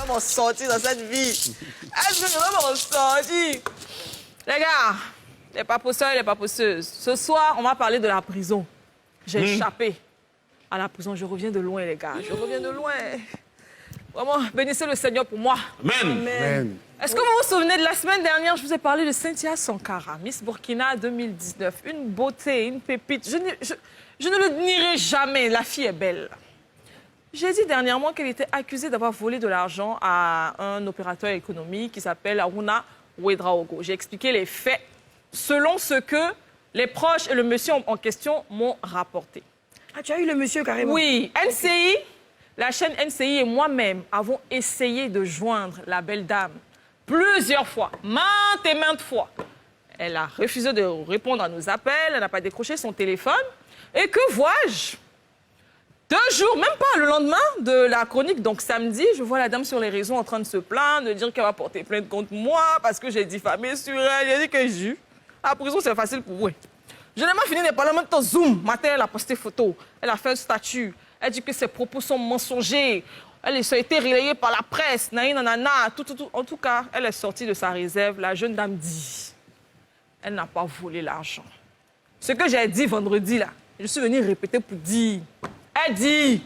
m'en sortir dans cette vie? Est-ce que je vais m'en sortir? Les gars, les papousseurs et les papousseuses, ce soir, on va parler de la prison. J'ai échappé à la prison. Je reviens de loin, les gars. Je reviens de loin. Vraiment, bénissez le Seigneur pour moi. Amen. Amen. Est-ce que vous vous souvenez de la semaine dernière, je vous ai parlé de Cynthia Sankara, Miss Burkina 2019. Une beauté, une pépite. Je ne le nierai jamais, la fille est belle. J'ai dit dernièrement qu'elle était accusée d'avoir volé de l'argent à un opérateur économique qui s'appelle Aruna Ouedraogo. J'ai expliqué les faits selon ce que les proches et le monsieur en question m'ont rapporté. Ah, tu as eu le monsieur carrément? Oui, NCI, la chaîne NCI et moi-même avons essayé de joindre la belle dame plusieurs fois, maintes et maintes fois. Elle a refusé de répondre à nos appels, elle n'a pas décroché son téléphone. Et que vois-je? 2 jours, même pas le lendemain de la chronique, donc samedi, je vois la dame sur les réseaux en train de se plaindre, de dire qu'elle va porter plainte contre moi parce que j'ai diffamé sur elle. J'ai dit que j'ai la prison, c'est facile pour vous. Je n'ai pas fini de parler, en même temps, Zoom. Matin, elle a posté photo, elle a fait un statut, elle dit que ses propos sont mensongers. Elle a été relayée par la presse, nanana, tout. En tout cas, elle est sortie de sa réserve. La jeune dame dit, elle n'a pas volé l'argent. Ce que j'ai dit vendredi, là, je suis venue répéter pour dire. Elle dit,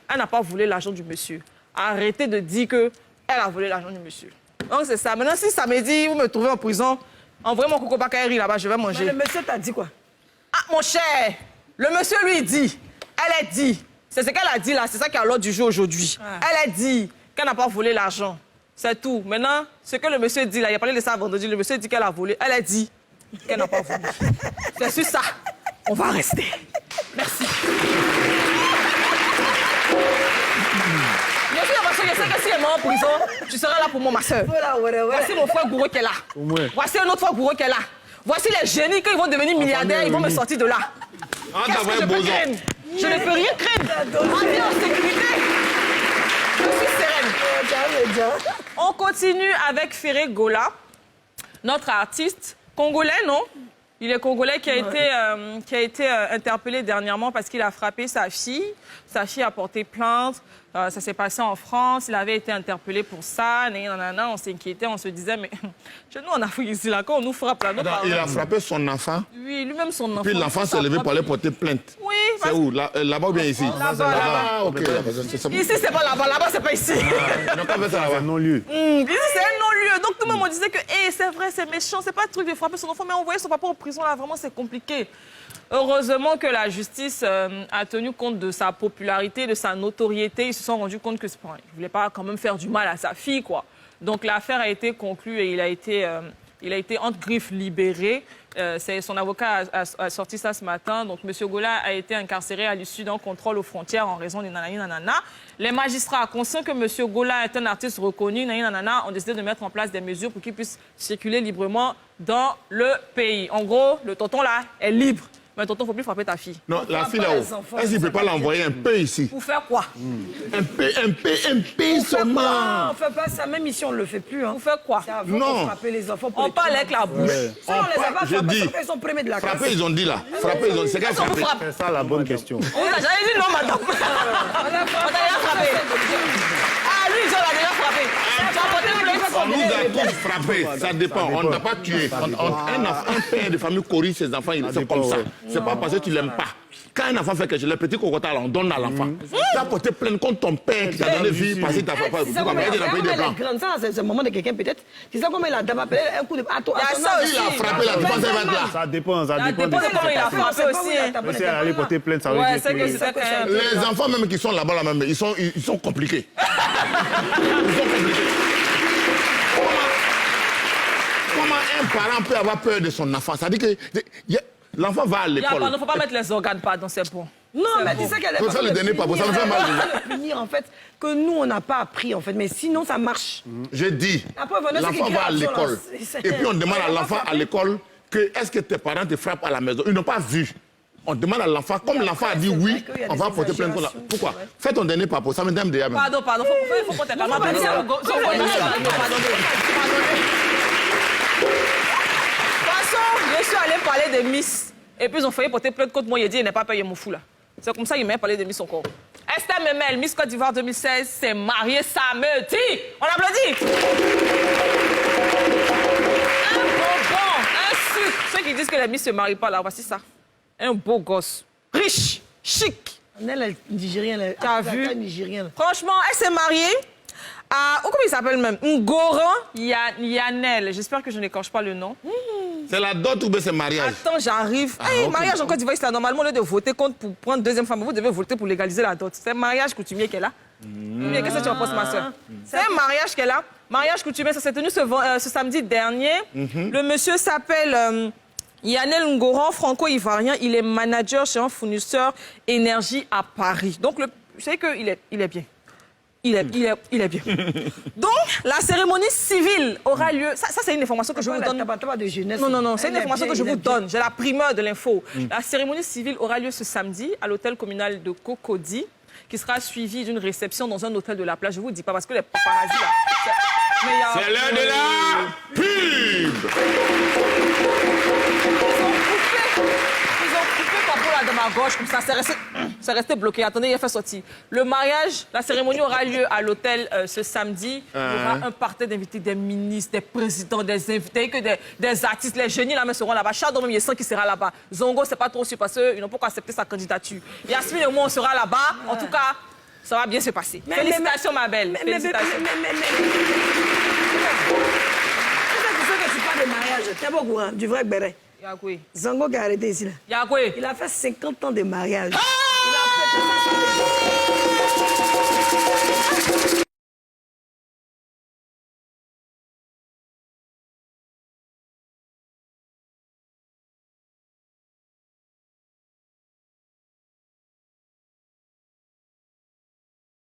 elle n'a pas volé l'argent du monsieur. Arrêtez de dire qu'elle a volé l'argent du monsieur. Donc c'est ça. Maintenant, si samedi, vous me trouvez en prison, envoyez mon coco bakayeri là-bas, je vais manger. Mais le monsieur t'a dit quoi? Ah, mon cher, le monsieur lui dit, elle a dit, c'est ce qu'elle a dit là, c'est ça qui est à l'ordre du jour aujourd'hui. Ah. Elle a dit qu'elle n'a pas volé l'argent. C'est tout. Maintenant, ce que le monsieur dit là, il a parlé de ça vendredi, le monsieur dit qu'elle a volé. Elle a dit qu'elle n'a pas volé. C'est sur ça. On va rester. Merci. Je sais que si elle est en prison, tu seras là pour moi, ma soeur. Voilà, ouais. Voici mon frère Gourou qui est là. Voici un autre frère Gourou qui est là. Voici les génies, quand ils vont devenir milliardaires, ils vont me sortir de là. Qu'est-ce que je peux craindre? Je ne peux rien craindre. Ma vie en sécurité. Je suis sereine. On continue avec Ferré Gola, notre artiste congolais, non? Il est congolais qui a été interpellé dernièrement parce qu'il a frappé sa fille. Sa fille a porté plainte. Ça s'est passé en France. Il avait été interpellé pour ça. On s'inquiétait, on se disait, mais chez nous en Afrique ici, là, quand on nous frappe là, Il a frappé son enfant. Oui, lui-même son enfant. Puis l'enfant s'est levé pour aller porter plainte. Oui. C'est où? Là-bas ou bien ici? Là-bas. Ok. Ici, c'est pas là-bas. Là-bas, c'est pas ici. Donc, on fait ça là-bas. Non-lieu. Ici, c'est un non-lieu. Donc, tout le monde me disait que c'est vrai, c'est méchant. C'est pas le truc de frapper son enfant, mais envoyer son papa en prison, là, vraiment, c'est compliqué. Heureusement que la justice a tenu compte de sa popularité, de sa notoriété. Ils se sont rendus compte que il ne voulait pas quand même faire du mal à sa fille, quoi. Donc l'affaire a été conclue et il a été entre griffes libéré. Son avocat a sorti ça ce matin. Donc M. Gola a été incarcéré à l'issue d'un contrôle aux frontières en raison des nanana. Les magistrats, conscients que M. Gola est un artiste reconnu, nanana, ont décidé de mettre en place des mesures pour qu'il puisse circuler librement dans le pays. En gros, le tonton là est libre. Mais tonton, il ne faut plus frapper ta fille. Non, la fille là-haut, est-ce qu'il ne peut pas l'envoyer un peu ici? Pour faire quoi? Un peu seulement. On ne fait pas ça, même ici on ne le fait plus. Hein. Pour faire quoi? Non. Pour frapper les enfants. On parle avec la bouche. Ça, on les a pas Je frappés, dis, ils sont premiers de la classe. frapper, ils ont dit là. Frapper, ils ont dit. C'est qu'elle frappe. C'est ça la bonne question. J'avais dit non, madame. On a déjà frappé. Ah, lui, ils ont déjà frappé. Tu as porté plainte. On nous a tous frappé, ça dépend. On n'a pas tué. Un père de famille corrige ses enfants, c'est comme ça. C'est pas parce que tu l'aimes pas. Quand un enfant fait quelque chose, le petit cocotin, on donne à l'enfant. Tu as porté plainte contre ton père qui t'a donné vie parce qu'il t'a frappé. C'est ça comme elle est grande, ça c'est le moment de quelqu'un peut-être. C'est ça comme elle a d'abord appelé un coup de bâton. Il y a ça aussi. Il a frappé, la défense va être là. Ça dépend. Ça Ça dépend dépend de comment il a frappé aussi. Si elle allait porter plainte, ça veut Ouais, dire c'est que c'était quand même... Les enfants même qui sont là-bas, là même, ils sont compliqués. Ils sont compliqués. Comment un parent peut avoir peur de son enfant? Ça dit que l'enfant va à l'école. Il ne faut pas mettre les organes dans ses pots. Non, mais tu sais qu'elle est Faut faire le dernier pas, ça me fait mal déjà. punir en fait que nous on n'a pas appris en fait, mais sinon ça marche. Je dis, Après, voilà, c'est l'enfant qu'il va à crée l'école. l'absence, là. Et puis on demande à l'enfant à l'école que est-ce que tes parents te frappent à la maison? Ils n'ont pas vu. On demande à l'enfant, comme l'enfant a dit oui, on va porter plainte contre la... Pourquoi? Fais ton dernier papo, ça me donne déjà même. Pardon, faut qu'on t'aide. Pardon. Je suis allée parler des Miss. Et puis ils ont failli porter plainte contre moi. Il a dit il n'est pas payé mon fou là. C'est comme ça qu'il m'a parlé des Miss encore. Est-ce Esther Memel, Miss Côte d'Ivoire 2016, s'est mariée samedi. On applaudit. Un bonbon, un sucre. Ceux qui disent que les Miss ne se marient pas, là, voici ça. Un beau gosse, riche, chic. Elle nigérienne. T'as vu? Nigérienne. Franchement, elle s'est mariée à... Oh, comment il s'appelle même? Ngoran Yanel. J'espère que je n'écorche pas le nom. C'est la dot ou bien c'est mariage? Attends, j'arrive. Hey, mariage en Côte d'Ivoire, c'est normalement, au lieu de voter contre pour prendre deuxième femme, vous devez voter pour légaliser la dot. C'est un mariage coutumier qu'elle a. Mais qu'est-ce que tu en penses, ma soeur? C'est un mariage qu'elle a. Mariage coutumier, ça s'est tenu ce samedi dernier. Le monsieur s'appelle Yanel Ngoran, franco-ivoirien. Il est manager chez un fournisseur énergie à Paris. Donc, je sais qu'il est bien. Il est bien. Donc, la cérémonie civile aura lieu... Ça c'est une information que je vous donne. De jeunesse. Non, c'est une information que je vous donne. J'ai la primeur de l'info. La cérémonie civile aura lieu ce samedi à l'hôtel communal de Cocody, qui sera suivie d'une réception dans un hôtel de la plage. Je vous dis pas, parce que les paparazzis, là... C'est l'heure de la pub. Ils ont coupé Papo là de ma gauche, comme ça, c'est resté bloqué. Attendez, il a fait sortir. Le mariage, la cérémonie aura lieu à l'hôtel ce samedi. Il y aura un parterre d'invités, des ministres, des présidents, des invités, que des artistes. Les génies là-bas seront là-bas. Chado même, il y a 100 qui sera là-bas. Zongo, c'est pas trop sûr parce qu'ils n'ont pas accepté sa candidature. Yasmine et moi, on sera là-bas. En tout cas, ça va bien se passer. Félicitations, ma belle. Félicitations. Que tu parles de mariage, t'es pas au courant du vrai béret. Yagoué. Zango qui a arrêté ici. Là. Yagoué. Il a fait 50 ans de mariage. Ah! Il a fait